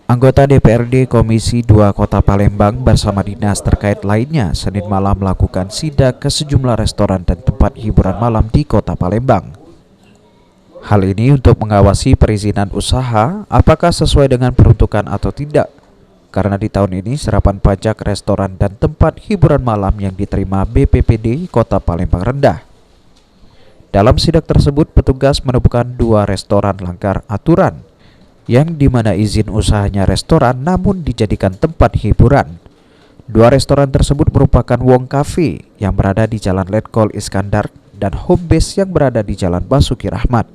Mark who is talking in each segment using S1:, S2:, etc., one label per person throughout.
S1: Anggota DPRD Komisi 2 Kota Palembang bersama dinas terkait lainnya Senin malam melakukan sidak ke sejumlah restoran dan tempat hiburan malam di Kota Palembang. Hal ini untuk mengawasi perizinan usaha apakah sesuai dengan peruntukan atau tidak. Karena di tahun ini serapan pajak restoran dan tempat hiburan malam yang diterima BPPD Kota Palembang rendah. Dalam sidak tersebut petugas menemukan 2 restoran langgar aturan, yang dimana izin usahanya restoran namun dijadikan tempat hiburan. 2 restoran tersebut merupakan Wong Cafe yang berada di Jalan Letkol Iskandar dan Home Base yang berada di Jalan Basuki Rahmat.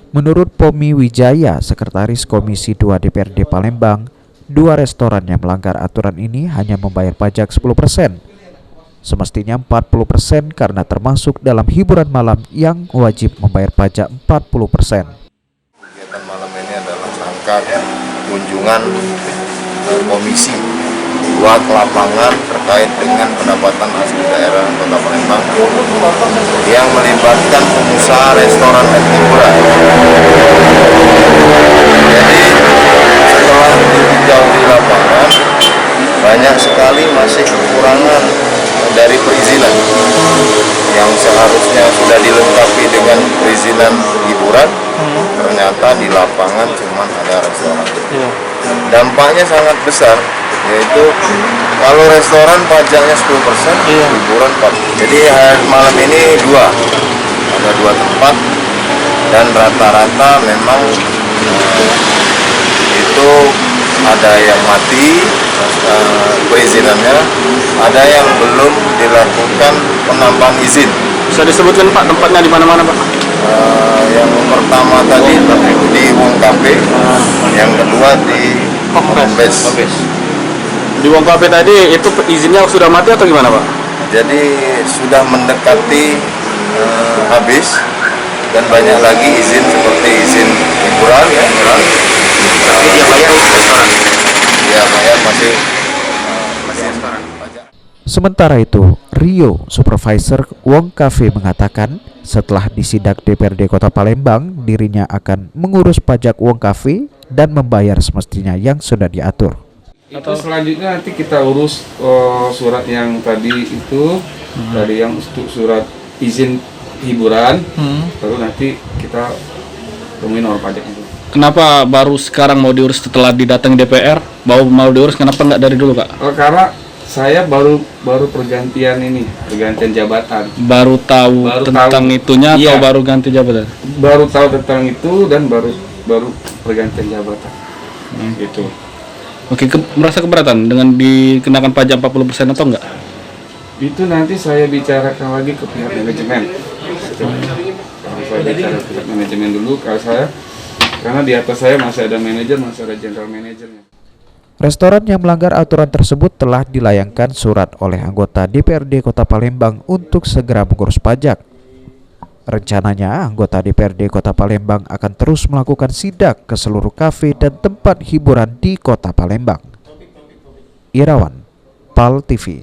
S1: Menurut Pomi Wijaya, Sekretaris Komisi 2 DPRD Palembang, 2 restoran yang melanggar aturan ini hanya membayar pajak 10%. Semestinya 40% karena termasuk dalam hiburan malam yang wajib membayar pajak 40%.
S2: Kunjungan komisi 2 ke lapangan terkait dengan pendapatan asli daerah Kota Palembang yang melibatkan pengusaha restoran dan hiburan. Jadi setelah ditinjau di lapangan, banyak sekali masih kekurangan dari perizinan yang seharusnya sudah dilengkapi dengan perizinan hiburan. Ternyata di lapangan cuma ada restoran. Dampaknya sangat besar, yaitu kalau restoran pajaknya 10%, hiburan 4%. Jadi malam ini ada dua tempat dan rata-rata memang itu ada yang mati perizinannya, ada yang belum dilakukan penambahan izin.
S3: Bisa disebutkan Pak tempatnya di mana-mana Pak?
S2: Yang pertama tadi di Wong Cafe, yang kedua di Home Base.
S3: Di Wong Cafe tadi itu izinnya sudah mati atau gimana Pak?
S2: Jadi sudah mendekati habis dan banyak lagi izin seperti izin hiburan ya. Tapi yang lain restoran. Ya, masih restoran.
S1: Sementara itu, Rio, supervisor Wong Cafe mengatakan setelah disidak DPRD Kota Palembang, dirinya akan mengurus pajak Wong Cafe dan membayar semestinya yang sudah diatur.
S4: Itu selanjutnya nanti kita urus surat yang tadi itu, dari yang surat izin hiburan, baru nanti kita temuin orang pajak itu.
S3: Kenapa baru sekarang mau diurus setelah didatangi DPR? Mau diurus kenapa nggak dari dulu Pak?
S4: Karena saya baru pergantian jabatan.
S3: Baru tahu tentang itunya atau baru ganti jabatan?
S4: Baru tahu tentang itu dan baru pergantian jabatan. Gitu.
S3: Oke, merasa keberatan dengan dikenakan pajak 40% atau enggak?
S4: Itu nanti saya bicarakan lagi ke pihak manajemen. Saya bicara ke pihak manajemen dulu karena di atas saya masih ada manajer, masih ada general manajernya.
S1: Restoran yang melanggar aturan tersebut telah dilayangkan surat oleh anggota DPRD Kota Palembang untuk segera mengurus pajak. Rencananya, anggota DPRD Kota Palembang akan terus melakukan sidak ke seluruh kafe dan tempat hiburan di Kota Palembang. Irawan, PAL TV.